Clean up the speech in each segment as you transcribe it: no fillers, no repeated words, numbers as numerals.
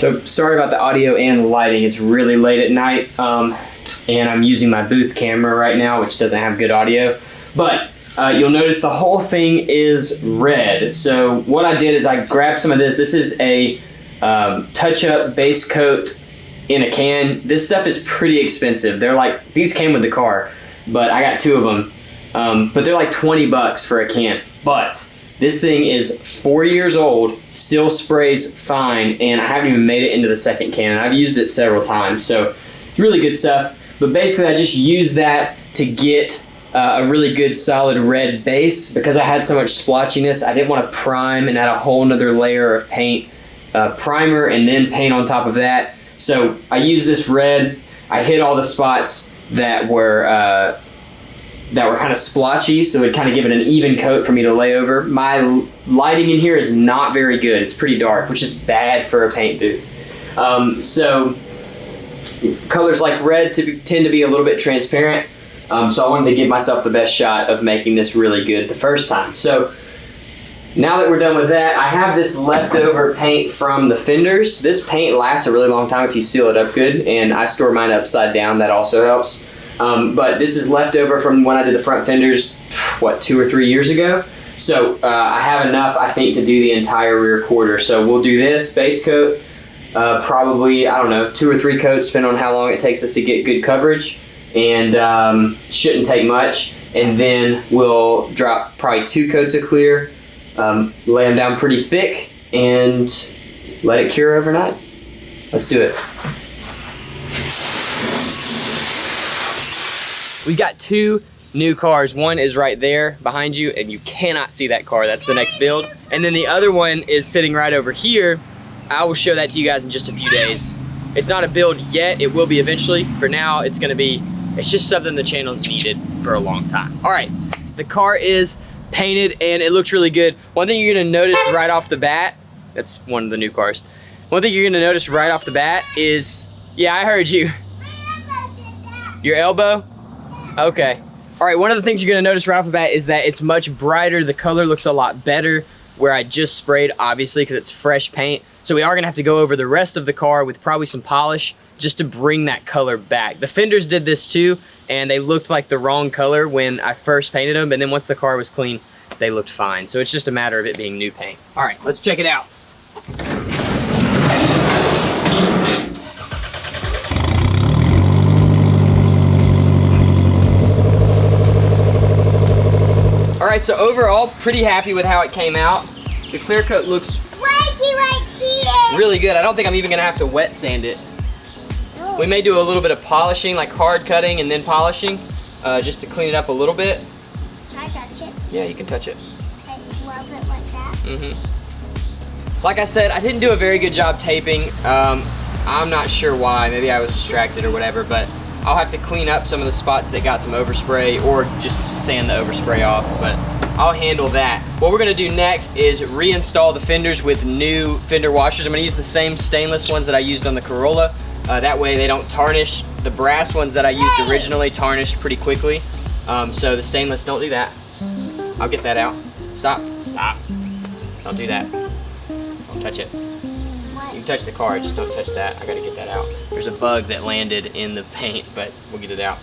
So sorry about the audio and the lighting. It's really late at night, and I'm using my booth camera right now, which doesn't have good audio. But you'll notice the whole thing is red. So what I did is I grabbed some of this. This is a touch-up base coat in a can. This stuff is pretty expensive. They're like, these came with the car, but I got 2 of them. But they're like 20 bucks for a can. But this thing is 4 years old, still sprays fine, and I haven't even made it into the second can. I've used it several times, so it's really good stuff. But basically I just used that to get a really good solid red base because I had so much splotchiness. I didn't want to prime and add a whole nother layer of paint, primer and then paint on top of that. So I used this red. I hit all the spots that were kind of splotchy, so it kind of give it an even coat for me to lay over. My lighting in here is not very good. It's pretty dark, which is bad for a paint booth. So colors like red tend to be a little bit transparent. So I wanted to give myself the best shot of making this really good the first time. So now that we're done with that, I have this leftover paint from the Fenders. This paint lasts a really long time if you seal it up good, and I store mine upside down. That also helps. But this is leftover from when I did the front fenders, 2 or 3 years ago. So I have enough, I think, to do the entire rear quarter. So we'll do this base coat, probably, I don't know, 2 or 3 coats, depending on how long it takes us to get good coverage. And shouldn't take much. And then we'll drop probably 2 coats of clear, lay them down pretty thick, and let it cure overnight. Let's do it. We got 2 new cars. One is right there behind you, and you cannot see that car. That's the next build. And then the other one is sitting right over here. I will show that to you guys in just a few days. It's not a build yet. It will be eventually. For now, it's just something the channel's needed for a long time. All right, the car is painted and it looks really good. One thing you're gonna notice right off the bat, that's one of the new cars. One thing you're gonna notice right off the bat is, yeah, I heard you. Your elbow? Okay. All right, one of the things you're gonna notice right off the bat is that it's much brighter. The color looks a lot better where I just sprayed, obviously, because it's fresh paint. So we are gonna have to go over the rest of the car with probably some polish just to bring that color back. The Fenders did this too, and they looked like the wrong color when I first painted them, and then once the car was clean, they looked fine. So it's just a matter of it being new paint. All right, let's check it out. All right, so overall, pretty happy with how it came out. The clear coat looks really good. I don't think I'm even gonna have to wet sand it. We may do a little bit of polishing, like hard cutting and then polishing, just to clean it up a little bit. Can I touch it? Yeah, you can touch it. I love it like that. Mm-hmm. Like I said, I didn't do a very good job taping. I'm not sure why. Maybe I was distracted or whatever, but I'll have to clean up some of the spots that got some overspray or just sand the overspray off, but I'll handle that. What we're gonna do next is reinstall the fenders with new fender washers. I'm gonna use the same stainless ones that I used on the Corolla. That way they don't tarnish. The brass ones that I used originally tarnished pretty quickly. So the stainless, don't do that. I'll get that out. Stop, stop. Don't do that. Don't touch it. You can touch the car, just don't touch that. I gotta get that out. There's a bug that landed in the paint, but we'll get it out.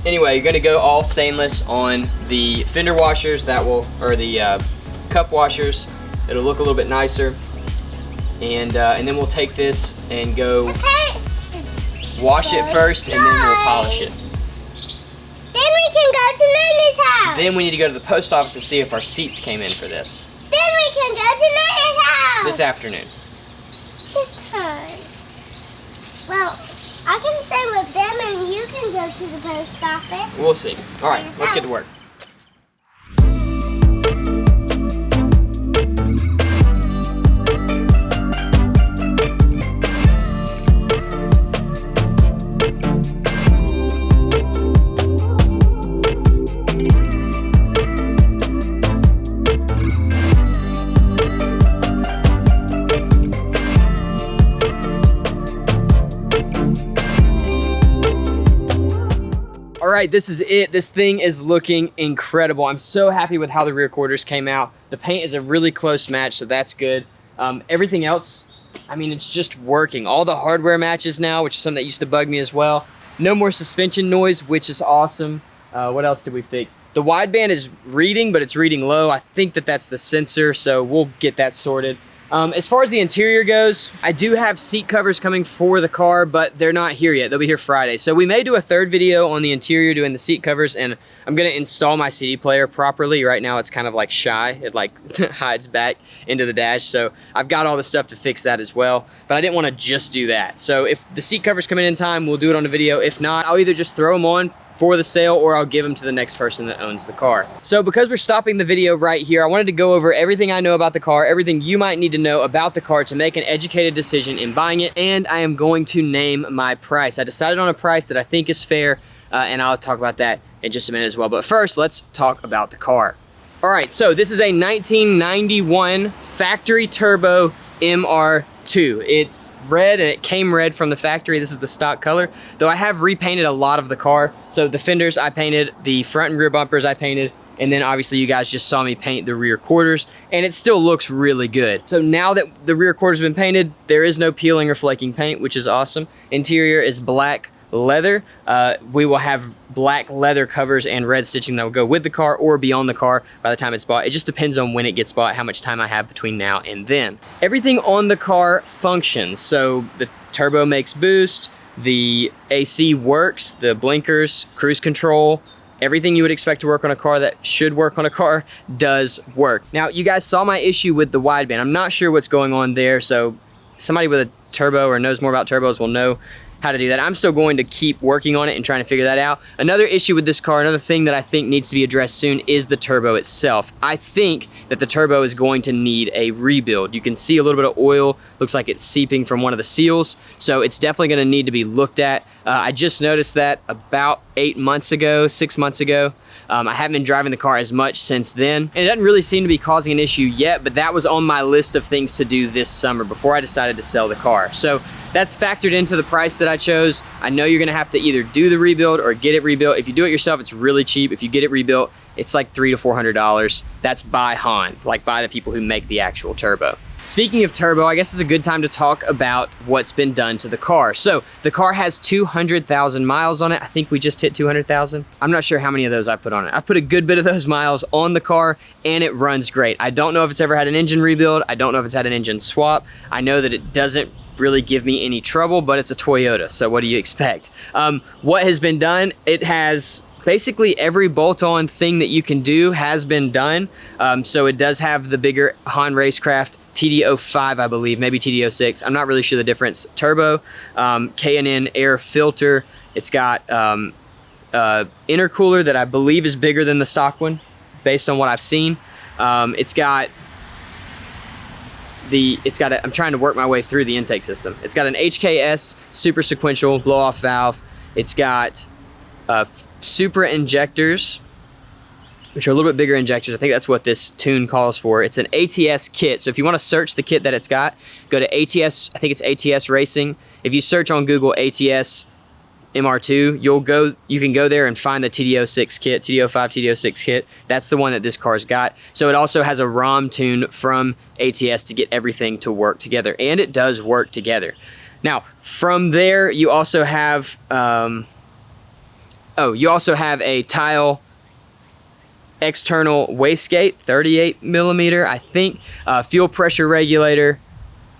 Anyway, you're gonna go all stainless on the fender washers or the cup washers. It'll look a little bit nicer. And then we'll take this and go wash it first, and then we'll polish it. Then we can go to Nana's house. Then we need to go to the post office and see if our seats came in for this. Then we can go to Nana's house. This afternoon. This time. Well, I can stay with them and you can go to the post office. We'll see. All right, let's get to work. All right, this is it. This thing is looking incredible. I'm so happy with how the rear quarters came out. The paint is a really close match, so that's good. Everything else I mean, it's just working. All the hardware matches now, which is something that used to bug me as well. No more suspension noise, which is awesome. What else did we fix? The wideband is reading, but it's reading low. I think that that's the sensor, so we'll get that sorted. As far as the interior goes, I do have seat covers coming for the car, but they're not here yet. They'll be here Friday. So we may do a third video on the interior doing the seat covers, and I'm gonna install my CD player properly. Right now it's kind of like shy. It like hides back into the dash. So I've got all the stuff to fix that as well, but I didn't wanna just do that. So if the seat covers come in time, we'll do it on the video. If not, I'll either just throw them on for the sale, or I'll give them to the next person that owns the car. So because we're stopping the video right here, I wanted to go over everything I know about the car, everything you might need to know about the car to make an educated decision in buying it, and I am going to name my price. I decided on a price that I think is fair, and I'll talk about that in just a minute as well. But first, let's talk about the car. All right, so this is a 1991 factory turbo MR2. It's red, and it came red from the factory. This is the stock color, though I have repainted a lot of the car. So the fenders I painted, the front and rear bumpers I painted, and then obviously you guys just saw me paint the rear quarters, and it still looks really good. So now that the rear quarters have been painted, there is no peeling or flaking paint, which is awesome. Interior is black leather. We will have black leather covers and red stitching that will go with the car or be on the car by the time it's bought. It just depends on when it gets bought, how much time I have between now and then. Everything on the car functions. So the turbo makes boost, the AC works, the blinkers, cruise control, everything you would expect to work on a car that should work on a car does work. Now, you guys saw my issue with the wideband. I'm not sure what's going on there, so somebody with a turbo or knows more about turbos will know how to do that. I'm still going to keep working on it and trying to figure that out. Another issue with this car, another thing that I think needs to be addressed soon is the turbo itself. I think that the turbo is going to need a rebuild. You can see a little bit of oil, looks like it's seeping from one of the seals, so it's definitely gonna need to be looked at. I just noticed that about 6 months ago. I haven't been driving the car as much since then, and it doesn't really seem to be causing an issue yet, but that was on my list of things to do this summer before I decided to sell the car. So that's factored into the price that I chose. I know you're gonna have to either do the rebuild or get it rebuilt. If you do it yourself, it's really cheap. If you get it rebuilt, it's like $300 to $400. That's by Hahn, like by the people who make the actual turbo. Speaking of turbo, I guess it's a good time to talk about what's been done to the car. So the car has 200,000 miles on it. I think we just hit 200,000. I'm not sure how many of those I put on it. I've put a good bit of those miles on the car, and it runs great. I don't know if it's ever had an engine rebuild. I don't know if it's had an engine swap. I know that it doesn't really give me any trouble, but it's a Toyota, so what do you expect? What has been done? It has basically every bolt-on thing that you can do has been done. So it does have the bigger Hahn Racecraft TD05, I believe, maybe TD06. I'm not really sure the difference. Turbo, K&N air filter. It's got intercooler that I believe is bigger than the stock one, based on what I've seen. I'm trying to work my way through the intake system. It's got an HKS super sequential blow-off valve. It's got super injectors, which are a little bit bigger injectors. I think that's what this tune calls for. It's an ATS kit. So if you want to search the kit that it's got, go to ATS, I think it's ATS Racing. If you search on Google ATS MR2, you can go there and find the TD06 kit, TD05, TD06 kit. That's the one that this car's got. So it also has a ROM tune from ATS to get everything to work together, and it does work together. Now, from there, you also have a tile external wastegate, 38 millimeter, I think. Fuel pressure regulator.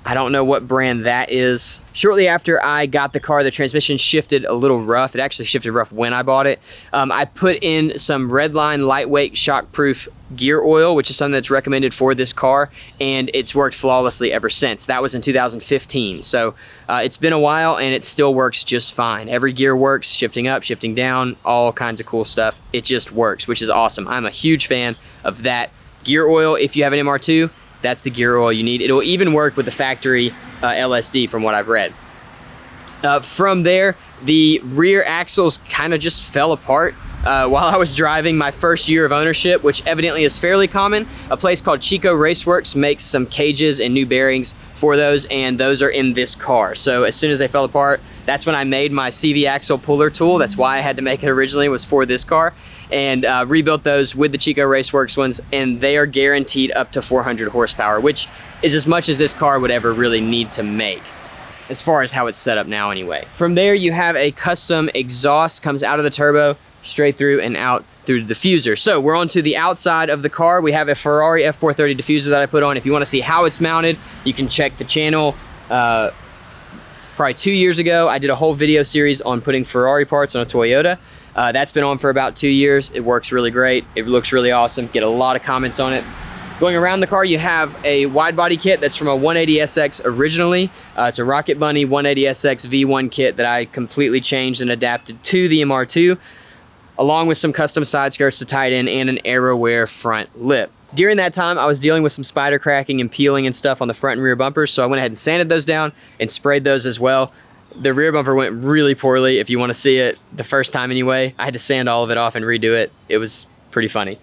I don't know what brand that is. Shortly after I got the car, the transmission shifted a little rough. It actually shifted rough when I bought it. I put in some Redline lightweight shockproof gear oil, which is something that's recommended for this car, and it's worked flawlessly ever since. That was in 2015. So it's been a while, and it still works just fine. Every gear works, shifting up, shifting down, all kinds of cool stuff. It just works, which is awesome. I'm a huge fan of that gear oil. If you have an MR2, that's the gear oil you need. It'll even work with the factory LSD from what I've read. From there, the rear axles kind of just fell apart. while I was driving my first year of ownership, which evidently is fairly common. A place called Chico Raceworks makes some cages and new bearings for those, and those are in this car. So as soon as they fell apart, that's when I made my CV axle puller tool. That's why I had to make it originally, was for this car, and rebuilt those with the Chico Raceworks ones, and they are guaranteed up to 400 horsepower, which is as much as this car would ever really need to make, as far as how it's set up now anyway. From there, you have a custom exhaust, comes out of the turbo, straight through and out through the diffuser. So we're on to the outside of the car. We have a Ferrari F430 diffuser that I put on. If you want to see how it's mounted, you can check the channel. Probably 2 years ago, I did a whole video series on putting Ferrari parts on a Toyota. That's been on for about 2 years. It works really great. It looks really awesome. Get a lot of comments on it. Going around the car, you have a wide body kit that's from a 180SX originally. It's a Rocket Bunny 180SX V1 kit that I completely changed and adapted to the MR2, along with some custom side skirts to tie it in and an AeroWear front lip. During that time, I was dealing with some spider cracking and peeling and stuff on the front and rear bumpers, so I went ahead and sanded those down and sprayed those as well. The rear bumper went really poorly. If you want to see it, the first time anyway, I had to sand all of it off and redo it. It was pretty funny.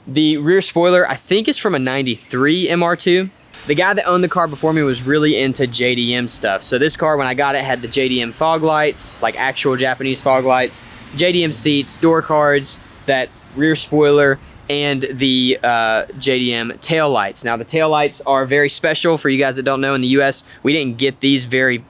The rear spoiler, I think, is from a 93 MR2. The guy that owned the car before me was really into JDM stuff. So this car, when I got it, had the JDM fog lights, like actual Japanese fog lights, JDM seats, door cards, that rear spoiler, and the JDM tail lights. Now the tail lights are very special for you guys that don't know. In the US, we didn't get these very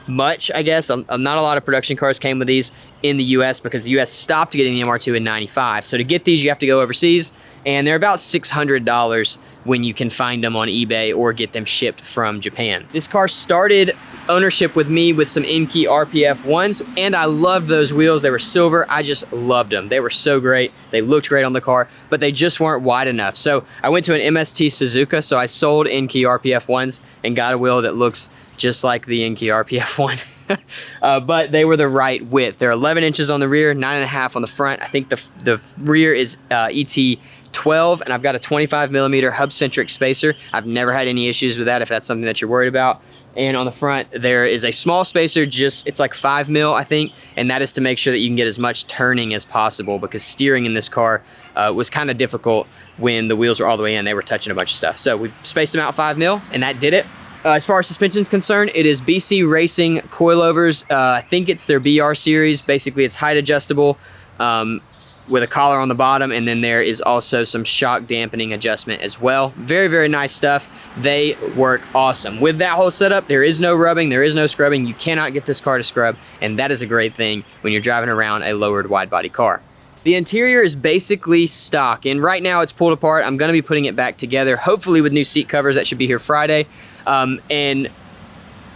much, I guess. Not a lot of production cars came with these in the US because the US stopped getting the MR2 in 95. So to get these, you have to go overseas, and they're about $600 when you can find them on eBay or get them shipped from Japan. This car started ownership with me with some Enkei RPF 1s, and I loved those wheels. They were silver. I just loved them. They were so great. They looked great on the car, but they just weren't wide enough. So I went to an MST Suzuka, so I sold Enkei RPF 1s and got a wheel that looks just like the Enkei RPF 1. But they were the right width. They're 11 inches on the rear, 9.5 on the front. I think the rear is ET12, and I've got a 25 millimeter hub-centric spacer. I've never had any issues with that if that's something that you're worried about. And on the front, there is a small spacer, it's like 5 mil, I think, and that is to make sure that you can get as much turning as possible, because steering in this car was kind of difficult when the wheels were all the way in. They were touching a bunch of stuff. So we spaced them out 5 mil, and that did it. As far as suspension is concerned, it is BC Racing coilovers. I think it's their BR series. Basically, it's height adjustable with a collar on the bottom, and then there is also some shock dampening adjustment as well. Very, very nice stuff. They work awesome. With that whole setup, there is no rubbing, there is no scrubbing. You cannot get this car to scrub, and that is a great thing when you're driving around a lowered wide body car. The interior is basically stock, and right now it's pulled apart. I'm gonna be putting it back together, hopefully with new seat covers. That should be here Friday, and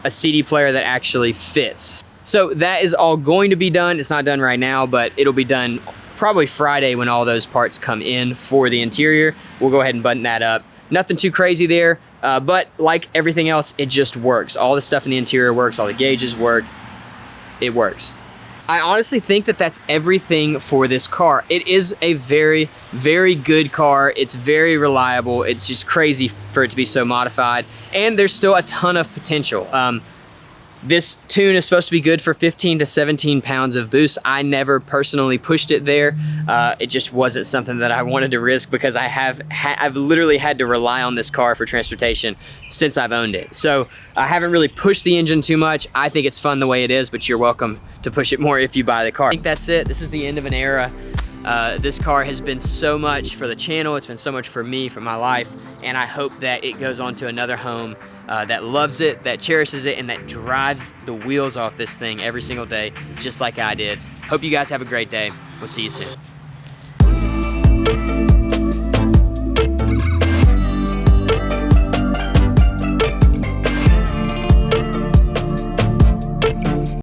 a CD player that actually fits. So that is all going to be done. It's not done right now, but it'll be done probably Friday when all those parts come in for the interior. We'll go ahead and button that up. Nothing too crazy there, but like everything else, it just works. All the stuff in the interior works, all the gauges work, it works. I honestly think that that's everything for this car. It is a very, very good car. It's very reliable. It's just crazy for it to be so modified, and there's still a ton of potential. This tune is supposed to be good for 15 to 17 pounds of boost. I never personally pushed it there. It just wasn't something that I wanted to risk, because I've literally had to rely on this car for transportation since I've owned it. So I haven't really pushed the engine too much. I think it's fun the way it is, but you're welcome to push it more if you buy the car. I think that's it. This is the end of an era. This car has been so much for the channel. It's been so much for me, for my life, and I hope that it goes on to another home that loves it, that cherishes it, and that drives the wheels off this thing every single day, just like I did. Hope you guys have a great day. We'll see you soon.